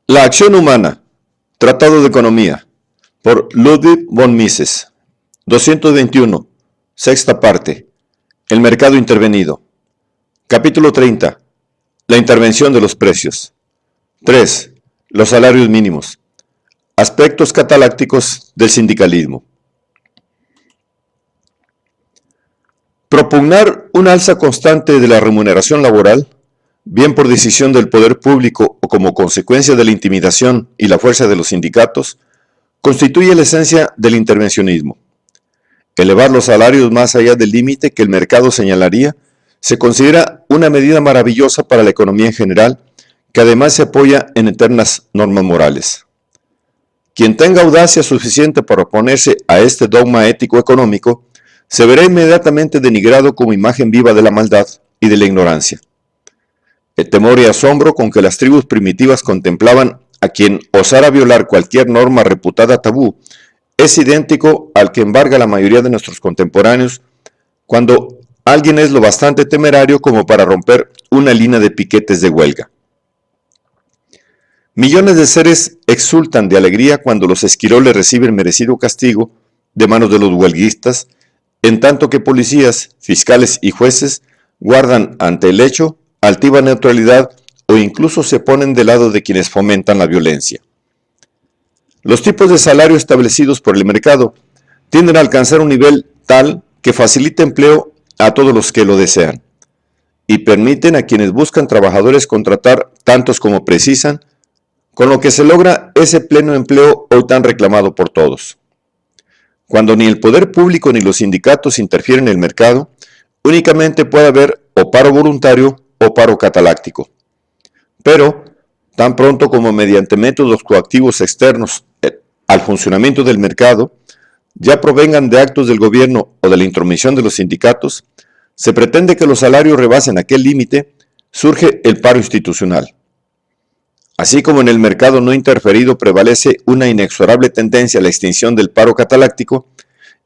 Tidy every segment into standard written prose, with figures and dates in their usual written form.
La acción humana, Tratado de Economía, por Ludwig von Mises. 221, sexta parte. El mercado intervenido. Capítulo 30. La intervención de los precios. 3. Los salarios mínimos. Aspectos catalácticos del sindicalismo. Propugnar una alza constante de la remuneración laboral, bien por decisión del poder público o como consecuencia de la intimidación y la fuerza de los sindicatos, constituye la esencia del intervencionismo. Elevar los salarios más allá del límite que el mercado señalaría se considera una medida maravillosa para la economía en general, que además se apoya en eternas normas morales. Quien tenga audacia suficiente para oponerse a este dogma ético económico, se verá inmediatamente denigrado como imagen viva de la maldad y de la ignorancia. El temor y asombro con que las tribus primitivas contemplaban a quien osara violar cualquier norma reputada tabú es idéntico al que embarga la mayoría de nuestros contemporáneos cuando alguien es lo bastante temerario como para romper una línea de piquetes de huelga. Millones de seres exultan de alegría cuando los esquiroles reciben merecido castigo de manos de los huelguistas, en tanto que policías, fiscales y jueces guardan ante el hecho altiva neutralidad o incluso se ponen del lado de quienes fomentan la violencia. Los tipos de salario establecidos por el mercado tienden a alcanzar un nivel tal que facilita empleo a todos los que lo desean y permiten a quienes buscan trabajadores contratar tantos como precisan, con lo que se logra ese pleno empleo hoy tan reclamado por todos. Cuando ni el poder público ni los sindicatos interfieren en el mercado, únicamente puede haber o paro voluntario o paro cataláctico. Pero, tan pronto como mediante métodos coactivos externos al funcionamiento del mercado, ya provengan de actos del gobierno o de la intromisión de los sindicatos, se pretende que los salarios rebasen aquel límite, surge el paro institucional. Así como en el mercado no interferido prevalece una inexorable tendencia a la extinción del paro cataláctico,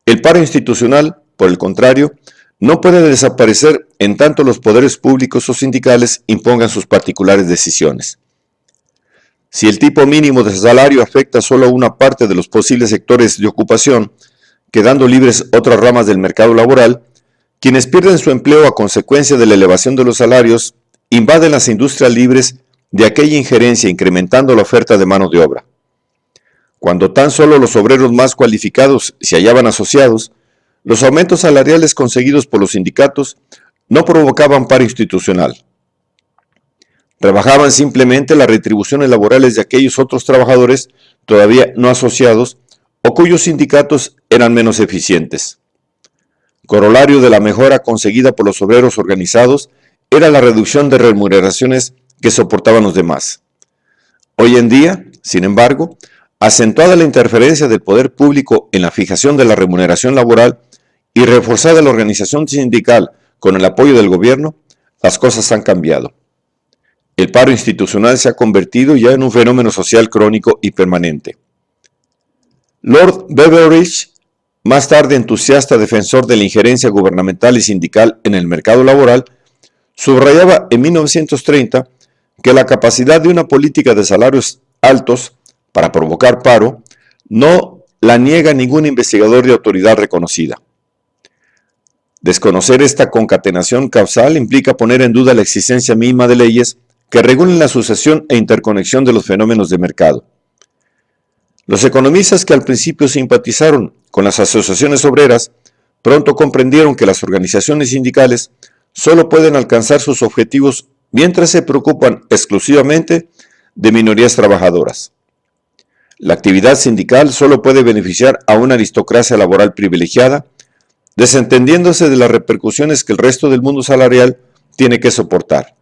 el paro institucional, por el contrario, no puede desaparecer en tanto los poderes públicos o sindicales impongan sus particulares decisiones. Si el tipo mínimo de salario afecta solo a una parte de los posibles sectores de ocupación, quedando libres otras ramas del mercado laboral, quienes pierden su empleo a consecuencia de la elevación de los salarios invaden las industrias libres de aquella injerencia incrementando la oferta de mano de obra. Cuando tan solo los obreros más cualificados se hallaban asociados, los aumentos salariales conseguidos por los sindicatos no provocaban paro institucional. Rebajaban simplemente las retribuciones laborales de aquellos otros trabajadores todavía no asociados o cuyos sindicatos eran menos eficientes. Corolario de la mejora conseguida por los obreros organizados era la reducción de remuneraciones que soportaban los demás. Hoy en día, sin embargo, acentuada la interferencia del poder público en la fijación de la remuneración laboral y reforzada la organización sindical con el apoyo del gobierno, las cosas han cambiado. El paro institucional se ha convertido ya en un fenómeno social crónico y permanente. Lord Beveridge, más tarde entusiasta defensor de la injerencia gubernamental y sindical en el mercado laboral, subrayaba en 1930 que la capacidad de una política de salarios altos para provocar paro no la niega ningún investigador de autoridad reconocida. Desconocer esta concatenación causal implica poner en duda la existencia misma de leyes que regulen la sucesión e interconexión de los fenómenos de mercado. Los economistas que al principio simpatizaron con las asociaciones obreras pronto comprendieron que las organizaciones sindicales solo pueden alcanzar sus objetivos mientras se preocupan exclusivamente de minorías trabajadoras. La actividad sindical solo puede beneficiar a una aristocracia laboral privilegiada, desentendiéndose de las repercusiones que el resto del mundo salarial tiene que soportar.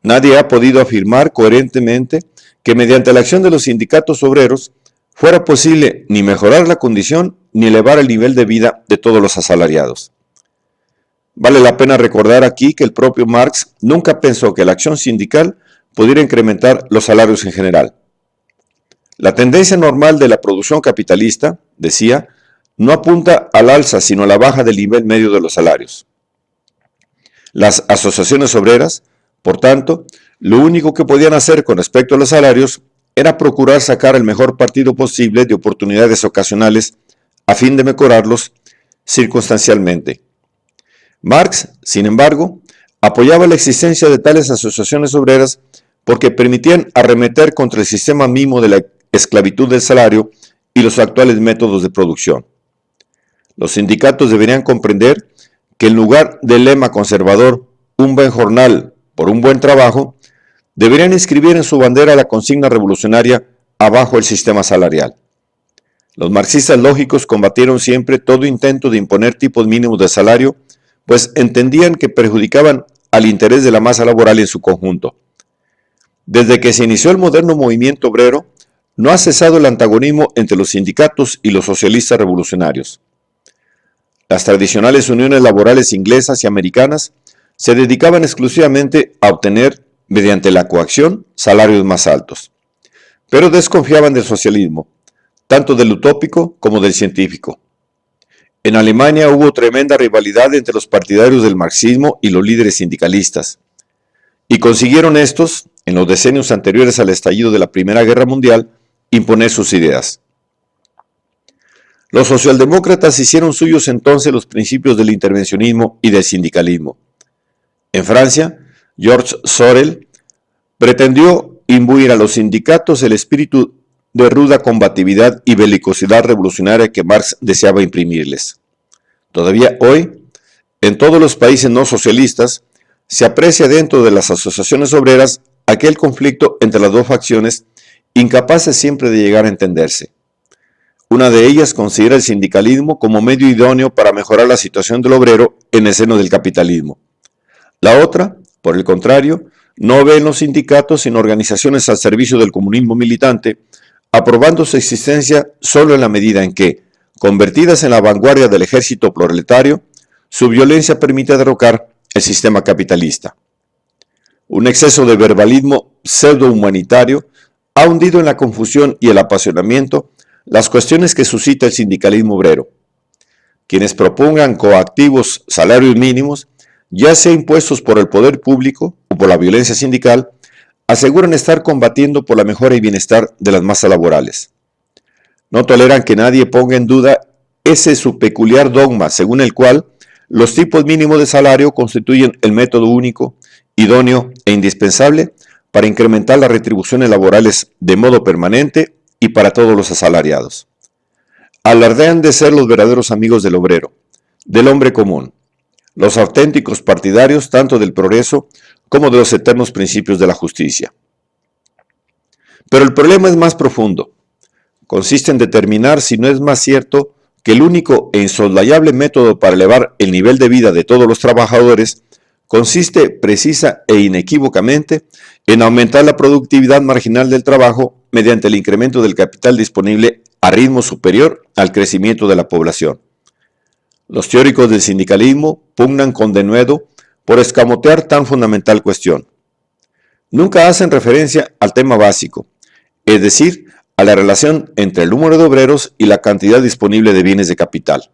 Nadie ha podido afirmar coherentemente que mediante la acción de los sindicatos obreros fuera posible ni mejorar la condición ni elevar el nivel de vida de todos los asalariados. Vale la pena recordar aquí que el propio Marx nunca pensó que la acción sindical pudiera incrementar los salarios en general. La tendencia normal de la producción capitalista, decía, no apunta al alza sino a la baja del nivel medio de los salarios. Las asociaciones obreras Por tanto, lo único que podían hacer con respecto a los salarios era procurar sacar el mejor partido posible de oportunidades ocasionales a fin de mejorarlos circunstancialmente. Marx, sin embargo, apoyaba la existencia de tales asociaciones obreras porque permitían arremeter contra el sistema mismo de la esclavitud del salario y los actuales métodos de producción. Los sindicatos deberían comprender que en lugar del lema conservador, un buen jornal por un buen trabajo, deberían inscribir en su bandera la consigna revolucionaria abajo el sistema salarial. Los marxistas lógicos combatieron siempre todo intento de imponer tipos mínimos de salario, pues entendían que perjudicaban al interés de la masa laboral en su conjunto. Desde que se inició el moderno movimiento obrero, no ha cesado el antagonismo entre los sindicatos y los socialistas revolucionarios. Las tradicionales uniones laborales inglesas y americanas se dedicaban exclusivamente a obtener, mediante la coacción, salarios más altos. Pero desconfiaban del socialismo, tanto del utópico como del científico. En Alemania hubo tremenda rivalidad entre los partidarios del marxismo y los líderes sindicalistas, y consiguieron estos, en los decenios anteriores al estallido de la Primera Guerra Mundial, imponer sus ideas. Los socialdemócratas hicieron suyos entonces los principios del intervencionismo y del sindicalismo. En Francia, Georges Sorel pretendió imbuir a los sindicatos el espíritu de ruda combatividad y belicosidad revolucionaria que Marx deseaba imprimirles. Todavía hoy, en todos los países no socialistas, se aprecia dentro de las asociaciones obreras aquel conflicto entre las dos facciones, incapaces siempre de llegar a entenderse. Una de ellas considera el sindicalismo como medio idóneo para mejorar la situación del obrero en el seno del capitalismo. La otra, por el contrario, no ve en los sindicatos sino organizaciones al servicio del comunismo militante, aprobando su existencia solo en la medida en que, convertidas en la vanguardia del ejército proletario, su violencia permite derrocar el sistema capitalista. Un exceso de verbalismo pseudo-humanitario ha hundido en la confusión y el apasionamiento las cuestiones que suscita el sindicalismo obrero. Quienes propongan coactivos salarios mínimos, ya sea impuestos por el poder público o por la violencia sindical, aseguran estar combatiendo por la mejora y bienestar de las masas laborales. No toleran que nadie ponga en duda ese su peculiar dogma según el cual los tipos mínimos de salario constituyen el método único, idóneo e indispensable para incrementar las retribuciones laborales de modo permanente y para todos los asalariados. Alardean de ser los verdaderos amigos del obrero, del hombre común, los auténticos partidarios tanto del progreso como de los eternos principios de la justicia. Pero el problema es más profundo. Consiste en determinar si no es más cierto que el único e insoslayable método para elevar el nivel de vida de todos los trabajadores consiste precisa e inequívocamente en aumentar la productividad marginal del trabajo mediante el incremento del capital disponible a ritmo superior al crecimiento de la población. Los teóricos del sindicalismo pugnan con denuedo por escamotear tan fundamental cuestión. Nunca hacen referencia al tema básico, es decir, a la relación entre el número de obreros y la cantidad disponible de bienes de capital.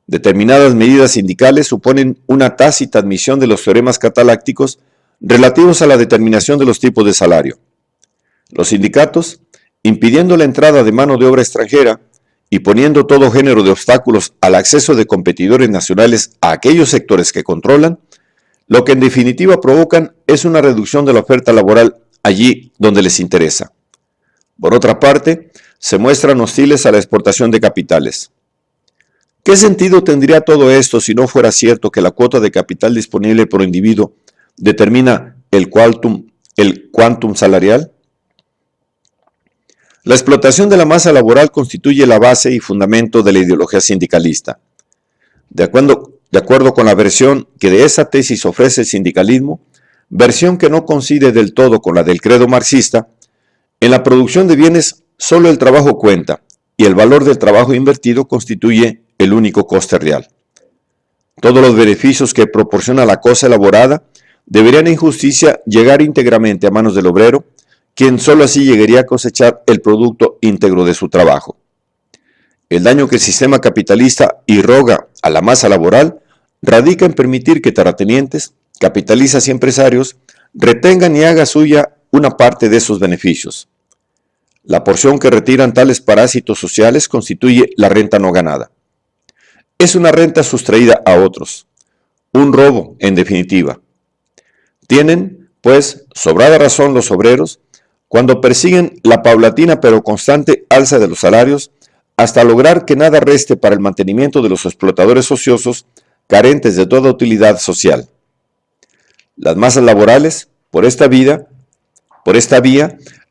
Determinadas medidas sindicales suponen una tácita admisión de los teoremas catalácticos relativos a la determinación de los tipos de salario. Los sindicatos, impidiendo la entrada de mano de obra extranjera y poniendo todo género de obstáculos al acceso de competidores nacionales a aquellos sectores que controlan, lo que en definitiva provocan es una reducción de la oferta laboral allí donde les interesa. Por otra parte, se muestran hostiles a la exportación de capitales. ¿Qué sentido tendría todo esto si no fuera cierto que la cuota de capital disponible por individuo determina el quantum salarial? La explotación de la masa laboral constituye la base y fundamento de la ideología sindicalista. De acuerdo con la versión que de esa tesis ofrece el sindicalismo, versión que no coincide del todo con la del credo marxista, en la producción de bienes solo el trabajo cuenta y el valor del trabajo invertido constituye el único coste real. Todos los beneficios que proporciona la cosa elaborada deberían en justicia llegar íntegramente a manos del obrero, quien solo así llegaría a cosechar el producto íntegro de su trabajo. El daño que el sistema capitalista irroga a la masa laboral radica en permitir que terratenientes, capitalistas y empresarios retengan y haga suya una parte de esos beneficios. La porción que retiran tales parásitos sociales constituye la renta no ganada. Es una renta sustraída a otros, un robo en definitiva. Tienen, pues, sobrada razón los obreros cuando persiguen la paulatina pero constante alza de los salarios hasta lograr que nada reste para el mantenimiento de los explotadores ociosos carentes de toda utilidad social. Las masas laborales, por esta vía,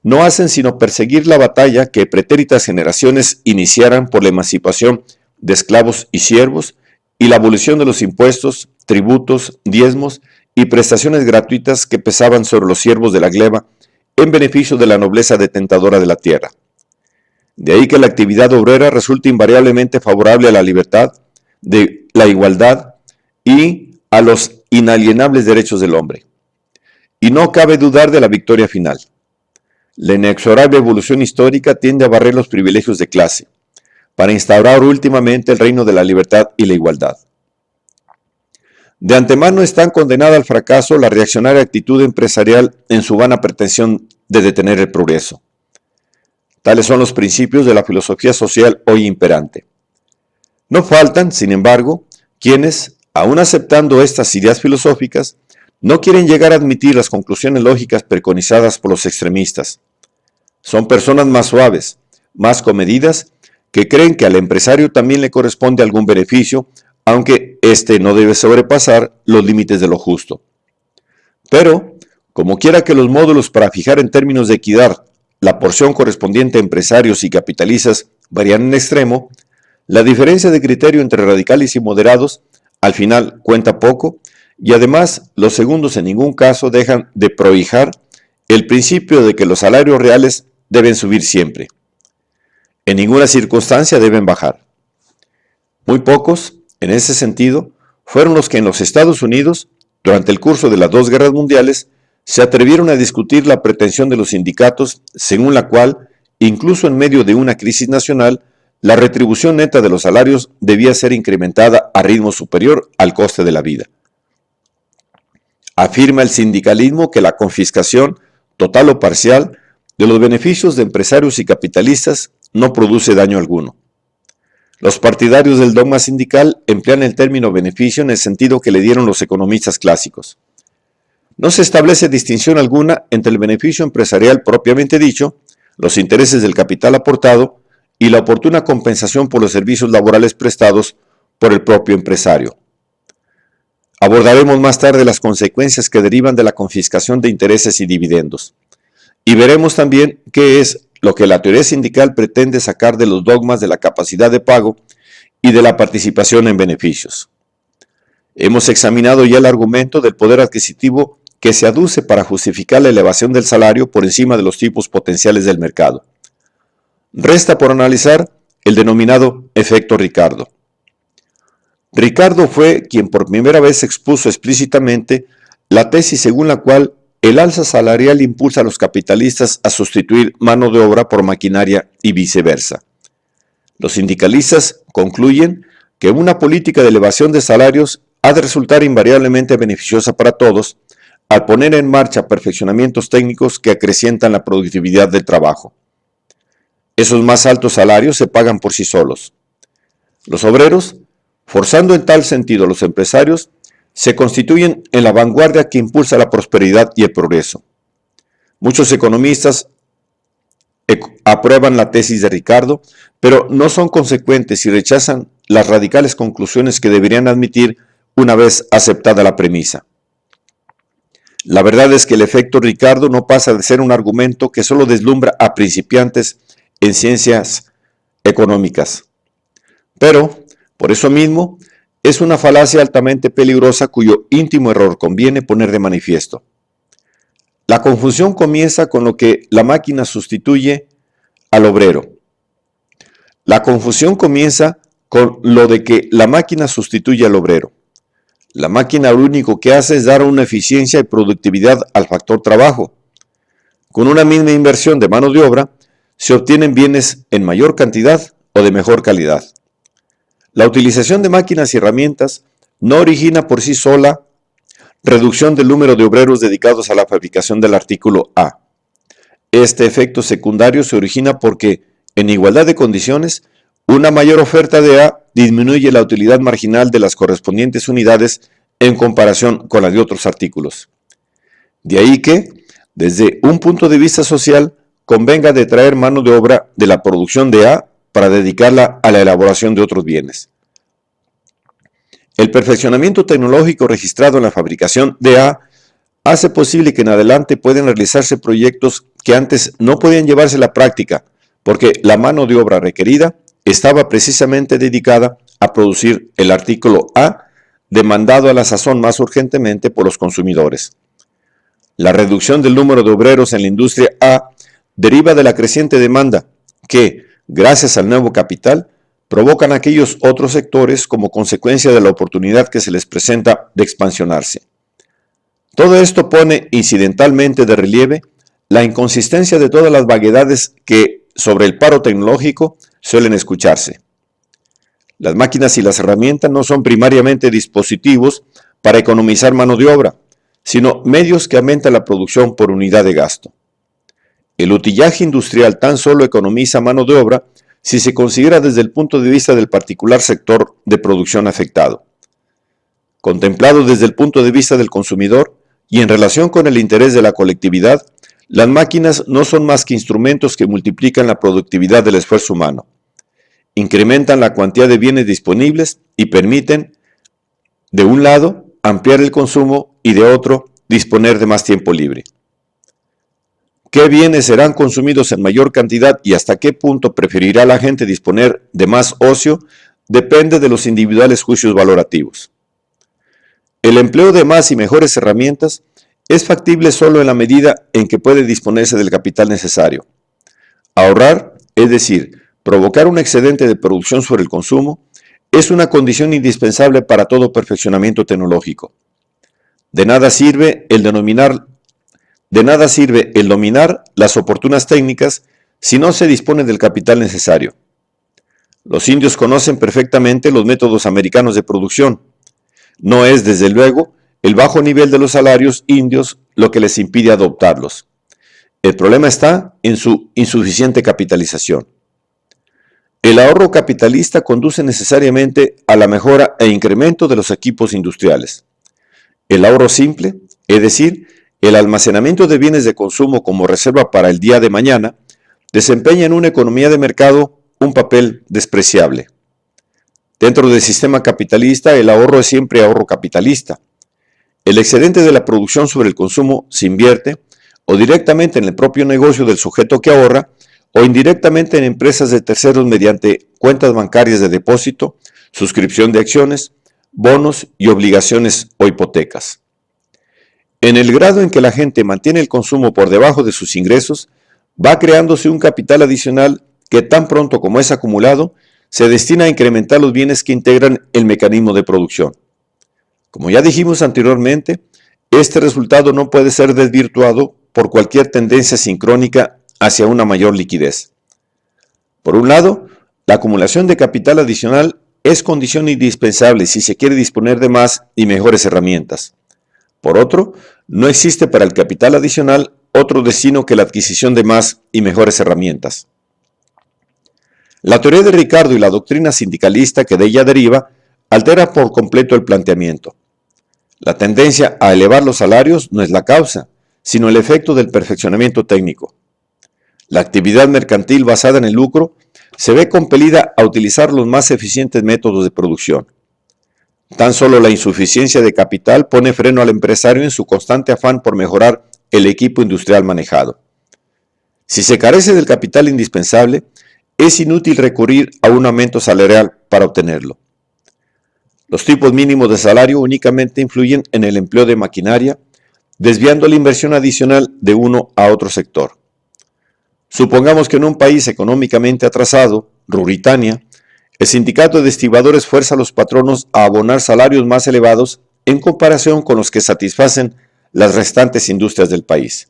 no hacen sino perseguir la batalla que pretéritas generaciones iniciaran por la emancipación de esclavos y siervos y la abolición de los impuestos, tributos, diezmos y prestaciones gratuitas que pesaban sobre los siervos de la gleba en beneficio de la nobleza detentadora de la tierra. De ahí que la actividad obrera resulta invariablemente favorable a la libertad, de la igualdad y a los inalienables derechos del hombre. Y no cabe dudar de la victoria final. La inexorable evolución histórica tiende a barrer los privilegios de clase, para instaurar últimamente el reino de la libertad y la igualdad. De antemano están condenada al fracaso la reaccionaria actitud empresarial en su vana pretensión de detener el progreso. Tales son los principios de la filosofía social hoy imperante. No faltan, sin embargo, quienes, aun aceptando estas ideas filosóficas, no quieren llegar a admitir las conclusiones lógicas preconizadas por los extremistas. Son personas más suaves, más comedidas, que creen que al empresario también le corresponde algún beneficio, aunque éste no debe sobrepasar los límites de lo justo. Pero, como quiera que los módulos para fijar en términos de equidad la porción correspondiente a empresarios y capitalistas varían en extremo, la diferencia de criterio entre radicales y moderados al final cuenta poco, y además los segundos en ningún caso dejan de prohijar el principio de que los salarios reales deben subir siempre. En ninguna circunstancia deben bajar. Muy pocos, en ese sentido, fueron los que en los Estados Unidos, durante el curso de las dos guerras mundiales, se atrevieron a discutir la pretensión de los sindicatos, según la cual, incluso en medio de una crisis nacional, la retribución neta de los salarios debía ser incrementada a ritmo superior al coste de la vida. Afirma el sindicalismo que la confiscación, total o parcial, de los beneficios de empresarios y capitalistas no produce daño alguno. Los partidarios del dogma sindical emplean el término beneficio en el sentido que le dieron los economistas clásicos. No se establece distinción alguna entre el beneficio empresarial propiamente dicho, los intereses del capital aportado y la oportuna compensación por los servicios laborales prestados por el propio empresario. Abordaremos más tarde las consecuencias que derivan de la confiscación de intereses y dividendos. Y veremos también qué es lo que la teoría sindical pretende sacar de los dogmas de la capacidad de pago y de la participación en beneficios. Hemos examinado ya el argumento del poder adquisitivo que se aduce para justificar la elevación del salario por encima de los tipos potenciales del mercado. Resta por analizar el denominado efecto Ricardo. Ricardo fue quien por primera vez expuso explícitamente la tesis según la cual el alza salarial impulsa a los capitalistas a sustituir mano de obra por maquinaria y viceversa. Los sindicalistas concluyen que una política de elevación de salarios ha de resultar invariablemente beneficiosa para todos al poner en marcha perfeccionamientos técnicos que acrecientan la productividad del trabajo. Esos más altos salarios se pagan por sí solos. Los obreros, forzando en tal sentido a los empresarios, se constituyen en la vanguardia que impulsa la prosperidad y el progreso. Muchos economistas aprueban la tesis de Ricardo, pero no son consecuentes y rechazan las radicales conclusiones que deberían admitir una vez aceptada la premisa. La verdad es que el efecto Ricardo no pasa de ser un argumento que solo deslumbra a principiantes en ciencias económicas. Pero, por eso mismo, es una falacia altamente peligrosa cuyo íntimo error conviene poner de manifiesto. La confusión comienza con lo que la máquina sustituye al obrero. La confusión comienza con lo de que la máquina sustituye al obrero. La máquina lo único que hace es dar una eficiencia y productividad al factor trabajo. Con una misma inversión de mano de obra, se obtienen bienes en mayor cantidad o de mejor calidad. La utilización de máquinas y herramientas no origina por sí sola reducción del número de obreros dedicados a la fabricación del artículo A. Este efecto secundario se origina porque, en igualdad de condiciones, una mayor oferta de A disminuye la utilidad marginal de las correspondientes unidades en comparación con la de otros artículos. De ahí que, desde un punto de vista social, convenga detraer mano de obra de la producción de A para dedicarla a la elaboración de otros bienes. El perfeccionamiento tecnológico registrado en la fabricación de A hace posible que en adelante puedan realizarse proyectos que antes no podían llevarse a la práctica, porque la mano de obra requerida estaba precisamente dedicada a producir el artículo A, demandado a la sazón más urgentemente por los consumidores. La reducción del número de obreros en la industria A deriva de la creciente demanda que, gracias al nuevo capital, provocan aquellos otros sectores como consecuencia de la oportunidad que se les presenta de expansionarse. Todo esto pone incidentalmente de relieve la inconsistencia de todas las vaguedades que sobre el paro tecnológico suelen escucharse. Las máquinas y las herramientas no son primariamente dispositivos para economizar mano de obra, sino medios que aumentan la producción por unidad de gasto. El utillaje industrial tan solo economiza mano de obra si se considera desde el punto de vista del particular sector de producción afectado. Contemplado desde el punto de vista del consumidor y en relación con el interés de la colectividad, las máquinas no son más que instrumentos que multiplican la productividad del esfuerzo humano, incrementan la cantidad de bienes disponibles y permiten, de un lado, ampliar el consumo y de otro, disponer de más tiempo libre. ¿Qué bienes serán consumidos en mayor cantidad y hasta qué punto preferirá la gente disponer de más ocio? Depende de los individuales juicios valorativos. El empleo de más y mejores herramientas es factible solo en la medida en que puede disponerse del capital necesario. Ahorrar, es decir, provocar un excedente de producción sobre el consumo, es una condición indispensable para todo perfeccionamiento tecnológico. De nada sirve el dominar las oportunas técnicas si no se dispone del capital necesario. Los indios conocen perfectamente los métodos americanos de producción. No es, desde luego, el bajo nivel de los salarios indios lo que les impide adoptarlos. El problema está en su insuficiente capitalización. El ahorro capitalista conduce necesariamente a la mejora e incremento de los equipos industriales. El ahorro simple, es decir, el almacenamiento de bienes de consumo como reserva para el día de mañana, desempeña en una economía de mercado un papel despreciable. Dentro del sistema capitalista, el ahorro es siempre ahorro capitalista. El excedente de la producción sobre el consumo se invierte o directamente en el propio negocio del sujeto que ahorra o indirectamente en empresas de terceros mediante cuentas bancarias de depósito, suscripción de acciones, bonos y obligaciones o hipotecas. En el grado en que la gente mantiene el consumo por debajo de sus ingresos, va creándose un capital adicional que tan pronto como es acumulado, se destina a incrementar los bienes que integran el mecanismo de producción. Como ya dijimos anteriormente, este resultado no puede ser desvirtuado por cualquier tendencia sincrónica hacia una mayor liquidez. Por un lado, la acumulación de capital adicional es condición indispensable si se quiere disponer de más y mejores herramientas. Por otro, no existe para el capital adicional otro destino que la adquisición de más y mejores herramientas. La teoría de Ricardo y la doctrina sindicalista que de ella deriva altera por completo el planteamiento. La tendencia a elevar los salarios no es la causa, sino el efecto del perfeccionamiento técnico. La actividad mercantil basada en el lucro se ve compelida a utilizar los más eficientes métodos de producción. Tan solo la insuficiencia de capital pone freno al empresario en su constante afán por mejorar el equipo industrial manejado. Si se carece del capital indispensable, es inútil recurrir a un aumento salarial para obtenerlo. Los tipos mínimos de salario únicamente influyen en el empleo de maquinaria, desviando la inversión adicional de uno a otro sector. Supongamos que en un país económicamente atrasado, Ruritania, el sindicato de estibadores fuerza a los patronos a abonar salarios más elevados en comparación con los que satisfacen las restantes industrias del país.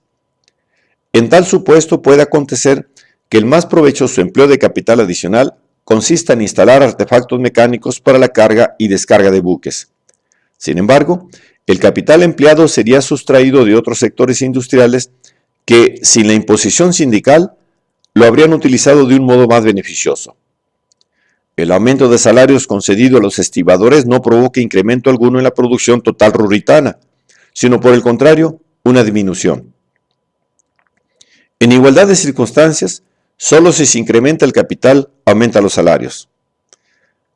En tal supuesto puede acontecer que el más provechoso empleo de capital adicional consista en instalar artefactos mecánicos para la carga y descarga de buques. Sin embargo, el capital empleado sería sustraído de otros sectores industriales que, sin la imposición sindical, lo habrían utilizado de un modo más beneficioso. El aumento de salarios concedido a los estibadores no provoca incremento alguno en la producción total ruritana, sino por el contrario, una disminución. En igualdad de circunstancias, solo si se incrementa el capital, aumenta los salarios.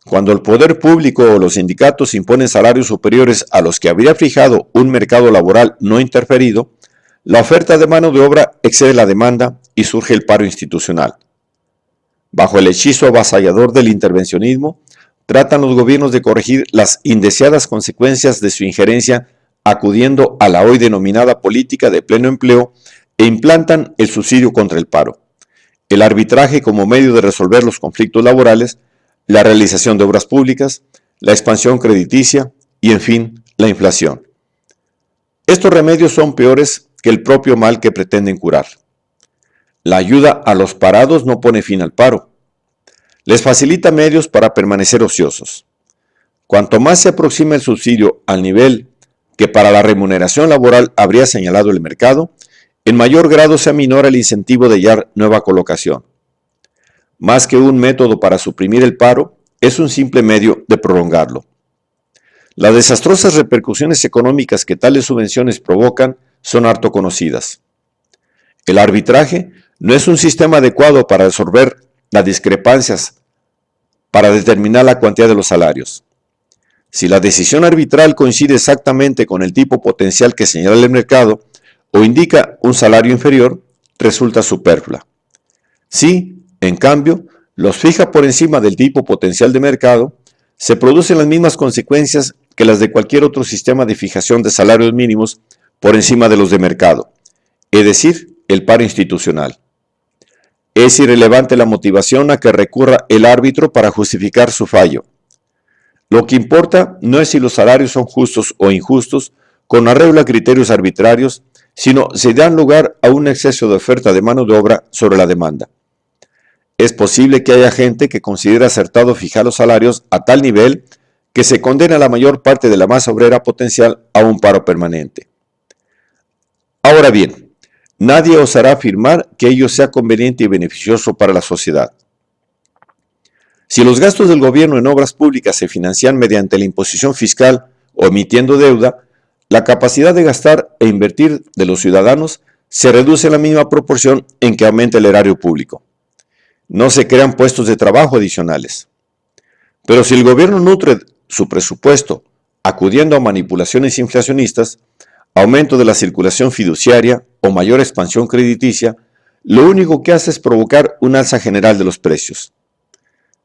Cuando el poder público o los sindicatos imponen salarios superiores a los que habría fijado un mercado laboral no interferido, la oferta de mano de obra excede la demanda y surge el paro institucional. Bajo el hechizo avasallador del intervencionismo, tratan los gobiernos de corregir las indeseadas consecuencias de su injerencia acudiendo a la hoy denominada política de pleno empleo e implantan el subsidio contra el paro, el arbitraje como medio de resolver los conflictos laborales, la realización de obras públicas, la expansión crediticia y, en fin, la inflación. Estos remedios son peores que el propio mal que pretenden curar. La ayuda a los parados no pone fin al paro. Les facilita medios para permanecer ociosos. Cuanto más se aproxima el subsidio al nivel que para la remuneración laboral habría señalado el mercado, en mayor grado se aminora el incentivo de hallar nueva colocación. Más que un método para suprimir el paro, es un simple medio de prolongarlo. Las desastrosas repercusiones económicas que tales subvenciones provocan son harto conocidas. El arbitraje no es un sistema adecuado para resolver las discrepancias para determinar la cuantía de los salarios. Si la decisión arbitral coincide exactamente con el tipo potencial que señala el mercado o indica un salario inferior, resulta superflua. Si, en cambio, los fija por encima del tipo potencial de mercado, se producen las mismas consecuencias que las de cualquier otro sistema de fijación de salarios mínimos por encima de los de mercado, es decir, el paro institucional. Es irrelevante la motivación a que recurra el árbitro para justificar su fallo. Lo que importa no es si los salarios son justos o injustos, con arreglo a criterios arbitrarios, sino si dan lugar a un exceso de oferta de mano de obra sobre la demanda. Es posible que haya gente que considere acertado fijar los salarios a tal nivel que se condena a la mayor parte de la masa obrera potencial a un paro permanente. Ahora bien, nadie osará afirmar que ello sea conveniente y beneficioso para la sociedad. Si los gastos del gobierno en obras públicas se financian mediante la imposición fiscal o emitiendo deuda, la capacidad de gastar e invertir de los ciudadanos se reduce en la misma proporción en que aumenta el erario público. No se crean puestos de trabajo adicionales. Pero si el gobierno nutre su presupuesto acudiendo a manipulaciones inflacionistas, aumento de la circulación fiduciaria o mayor expansión crediticia, lo único que hace es provocar un alza general de los precios.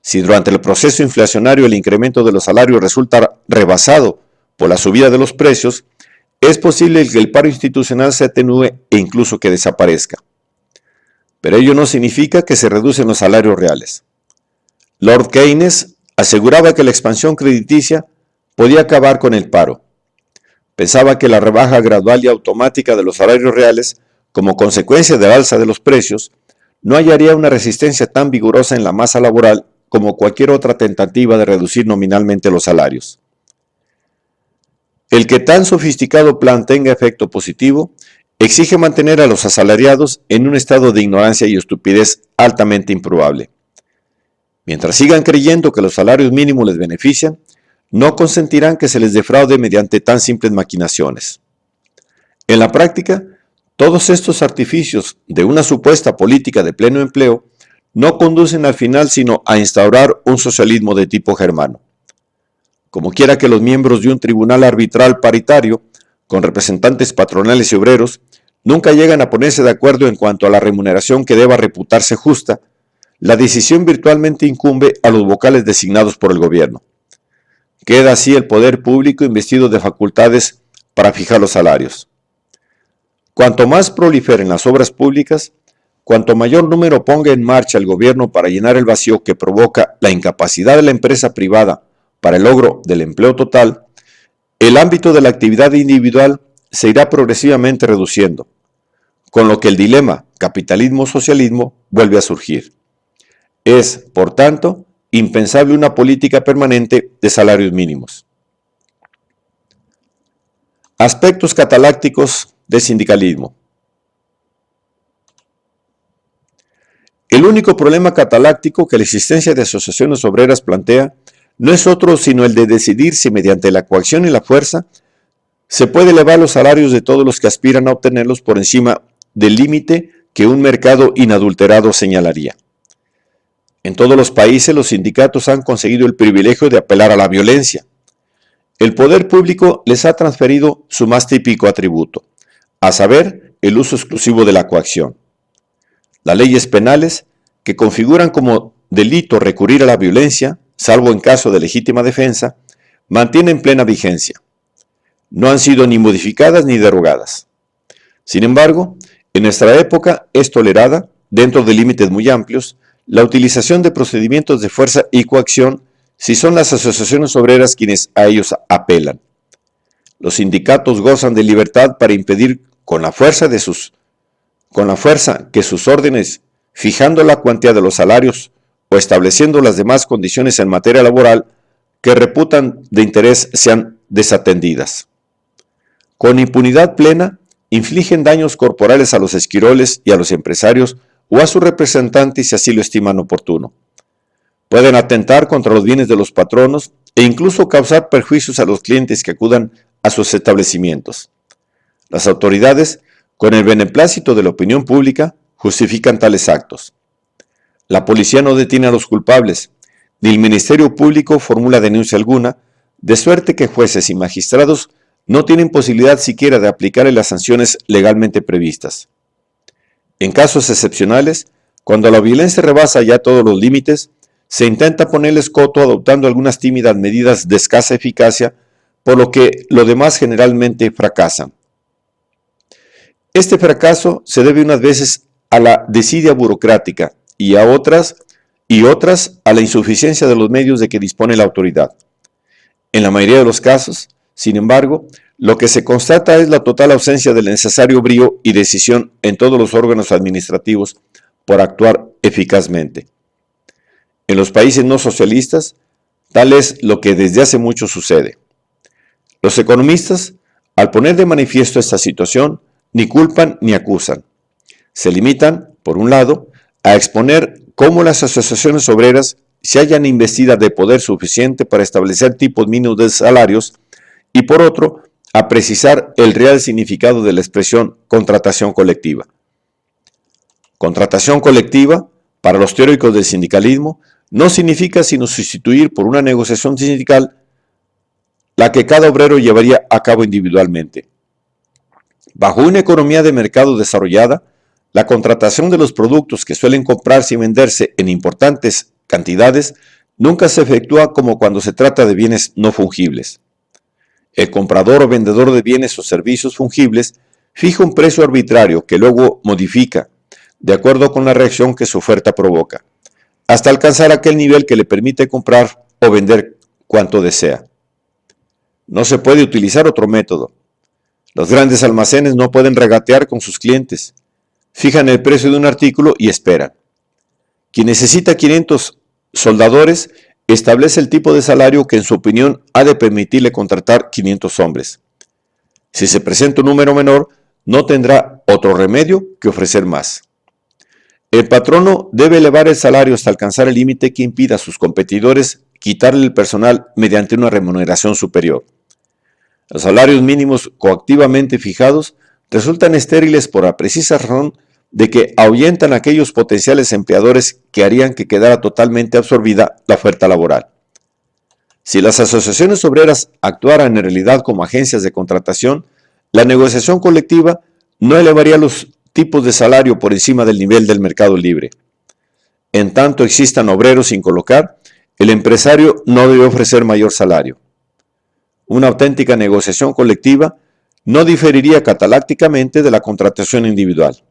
Si durante el proceso inflacionario el incremento de los salarios resulta rebasado por la subida de los precios, es posible que el paro institucional se atenúe e incluso que desaparezca. Pero ello no significa que se reducen los salarios reales. Lord Keynes aseguraba que la expansión crediticia podía acabar con el paro. Pensaba que la rebaja gradual y automática de los salarios reales, como consecuencia del alza de los precios, no hallaría una resistencia tan vigorosa en la masa laboral como cualquier otra tentativa de reducir nominalmente los salarios. El que tan sofisticado plan tenga efecto positivo exige mantener a los asalariados en un estado de ignorancia y estupidez altamente improbable. Mientras sigan creyendo que los salarios mínimos les benefician, no consentirán que se les defraude mediante tan simples maquinaciones. En la práctica, todos estos artificios de una supuesta política de pleno empleo no conducen al final sino a instaurar un socialismo de tipo germano. Como quiera que los miembros de un tribunal arbitral paritario, con representantes patronales y obreros, nunca llegan a ponerse de acuerdo en cuanto a la remuneración que deba reputarse justa, la decisión virtualmente incumbe a los vocales designados por el gobierno. Queda así el poder público investido de facultades para fijar los salarios. Cuanto más proliferen las obras públicas, cuanto mayor número ponga en marcha el gobierno para llenar el vacío que provoca la incapacidad de la empresa privada para el logro del empleo total, el ámbito de la actividad individual se irá progresivamente reduciendo, con lo que el dilema capitalismo-socialismo vuelve a surgir. Es, por tanto, impensable una política permanente de salarios mínimos. Aspectos catalácticos del sindicalismo. El único problema cataláctico que la existencia de asociaciones obreras plantea no es otro sino el de decidir si mediante la coacción y la fuerza se puede elevar los salarios de todos los que aspiran a obtenerlos por encima del límite que un mercado inadulterado señalaría. En todos los países los sindicatos han conseguido el privilegio de apelar a la violencia. El poder público les ha transferido su más típico atributo, a saber, el uso exclusivo de la coacción. Las leyes penales, que configuran como delito recurrir a la violencia, salvo en caso de legítima defensa, mantienen plena vigencia. No han sido ni modificadas ni derogadas. Sin embargo, en nuestra época es tolerada, dentro de límites muy amplios, la utilización de procedimientos de fuerza y coacción si son las asociaciones obreras quienes a ellos apelan. Los sindicatos gozan de libertad para impedir con la fuerza que sus órdenes, fijando la cuantía de los salarios o estableciendo las demás condiciones en materia laboral que reputan de interés sean desatendidas. Con impunidad plena, infligen daños corporales a los esquiroles y a los empresarios o a sus representantes si así lo estiman oportuno. Pueden atentar contra los bienes de los patronos e incluso causar perjuicios a los clientes que acudan a sus establecimientos. Las autoridades, con el beneplácito de la opinión pública, justifican tales actos. La policía no detiene a los culpables, ni el Ministerio Público formula denuncia alguna, de suerte que jueces y magistrados no tienen posibilidad siquiera de aplicar las sanciones legalmente previstas. En casos excepcionales, cuando la violencia rebasa ya todos los límites, se intenta ponerles coto adoptando algunas tímidas medidas de escasa eficacia, por lo que lo demás generalmente fracasan. Este fracaso se debe unas veces a la desidia burocrática y otras a la insuficiencia de los medios de que dispone la autoridad. En la mayoría de los casos, sin embargo, lo que se constata es la total ausencia del necesario brío y decisión en todos los órganos administrativos por actuar eficazmente. En los países no socialistas, tal es lo que desde hace mucho sucede. Los economistas, al poner de manifiesto esta situación, ni culpan ni acusan. Se limitan, por un lado, a exponer cómo las asociaciones obreras se hayan investidas de poder suficiente para establecer tipos mínimos de salarios y, por otro, a precisar el real significado de la expresión contratación colectiva. Contratación colectiva, para los teóricos del sindicalismo, no significa sino sustituir por una negociación sindical la que cada obrero llevaría a cabo individualmente. Bajo una economía de mercado desarrollada, la contratación de los productos que suelen comprarse y venderse en importantes cantidades nunca se efectúa como cuando se trata de bienes no fungibles. El comprador o vendedor de bienes o servicios fungibles fija un precio arbitrario que luego modifica, de acuerdo con la reacción que su oferta provoca, hasta alcanzar aquel nivel que le permite comprar o vender cuanto desea. No se puede utilizar otro método. Los grandes almacenes no pueden regatear con sus clientes. Fijan el precio de un artículo y esperan. Quien necesita 500 soldadores establece el tipo de salario que en su opinión ha de permitirle contratar 500 hombres. Si se presenta un número menor, no tendrá otro remedio que ofrecer más. El patrono debe elevar el salario hasta alcanzar el límite que impida a sus competidores quitarle el personal mediante una remuneración superior. Los salarios mínimos coactivamente fijados resultan estériles por la precisa razón de que ahuyentan a aquellos potenciales empleadores que harían que quedara totalmente absorbida la oferta laboral. Si las asociaciones obreras actuaran en realidad como agencias de contratación, la negociación colectiva no elevaría los tipos de salario por encima del nivel del mercado libre. En tanto existan obreros sin colocar, el empresario no debe ofrecer mayor salario. Una auténtica negociación colectiva no diferiría catalácticamente de la contratación individual.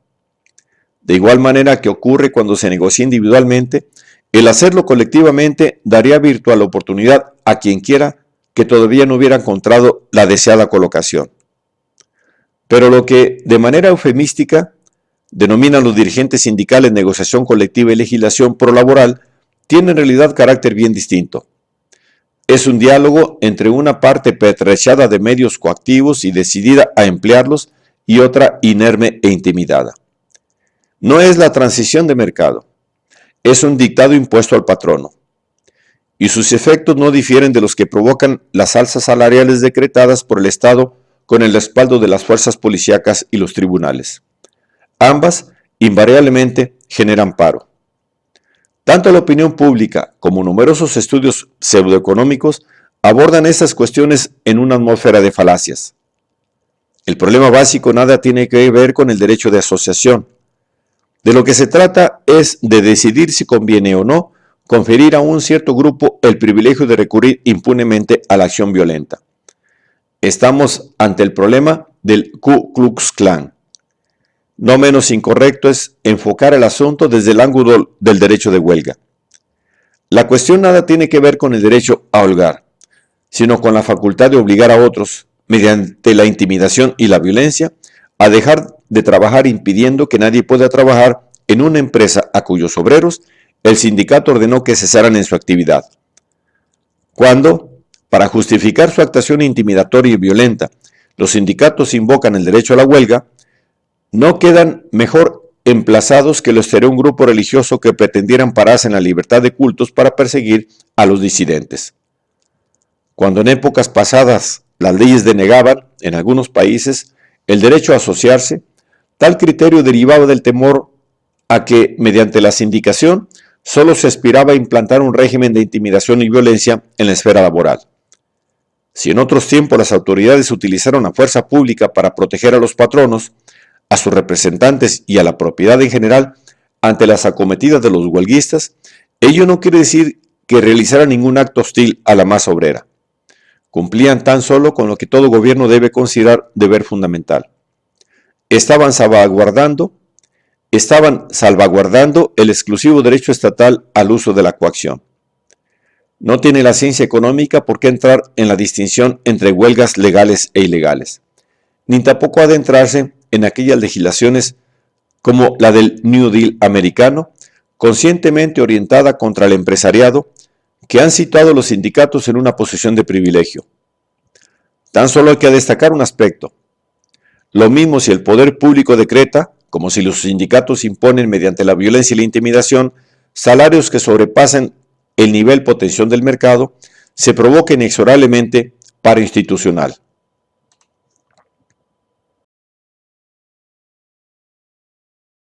De igual manera que ocurre cuando se negocia individualmente, el hacerlo colectivamente daría virtual oportunidad a quien quiera que todavía no hubiera encontrado la deseada colocación. Pero lo que, de manera eufemística, denominan los dirigentes sindicales negociación colectiva y legislación prolaboral, tiene en realidad carácter bien distinto. Es un diálogo entre una parte pertrechada de medios coactivos y decidida a emplearlos y otra inerme e intimidada. No es la transición de mercado, es un dictado impuesto al patrono, y sus efectos no difieren de los que provocan las alzas salariales decretadas por el Estado con el respaldo de las fuerzas policíacas y los tribunales. Ambas, invariablemente, generan paro. Tanto la opinión pública como numerosos estudios pseudoeconómicos abordan estas cuestiones en una atmósfera de falacias. El problema básico nada tiene que ver con el derecho de asociación. De lo que se trata es de decidir si conviene o no conferir a un cierto grupo el privilegio de recurrir impunemente a la acción violenta. Estamos ante el problema del Ku Klux Klan. No menos incorrecto es enfocar el asunto desde el ángulo del derecho de huelga. La cuestión nada tiene que ver con el derecho a holgar, sino con la facultad de obligar a otros, mediante la intimidación y la violencia, a dejar de trabajar impidiendo que nadie pueda trabajar en una empresa a cuyos obreros el sindicato ordenó que cesaran en su actividad. Cuando, para justificar su actuación intimidatoria y violenta, los sindicatos invocan el derecho a la huelga, no quedan mejor emplazados que los de un grupo religioso que pretendiera ampararse en la libertad de cultos para perseguir a los disidentes. Cuando en épocas pasadas las leyes denegaban, en algunos países, el derecho a asociarse, tal criterio derivaba del temor a que, mediante la sindicación, solo se aspiraba a implantar un régimen de intimidación y violencia en la esfera laboral. Si en otros tiempos las autoridades utilizaron la fuerza pública para proteger a los patronos, a sus representantes y a la propiedad en general ante las acometidas de los huelguistas, ello no quiere decir que realizaran ningún acto hostil a la masa obrera. Cumplían tan solo con lo que todo gobierno debe considerar deber fundamental. Estaban salvaguardando el exclusivo derecho estatal al uso de la coacción. No tiene la ciencia económica por qué entrar en la distinción entre huelgas legales e ilegales, ni tampoco adentrarse en aquellas legislaciones como la del New Deal americano, conscientemente orientada contra el empresariado, que han situado los sindicatos en una posición de privilegio. Tan solo hay que destacar un aspecto. Lo mismo si el poder público decreta, como si los sindicatos imponen mediante la violencia y la intimidación, salarios que sobrepasen el nivel potencial del mercado, se provoca inexorablemente paro institucional.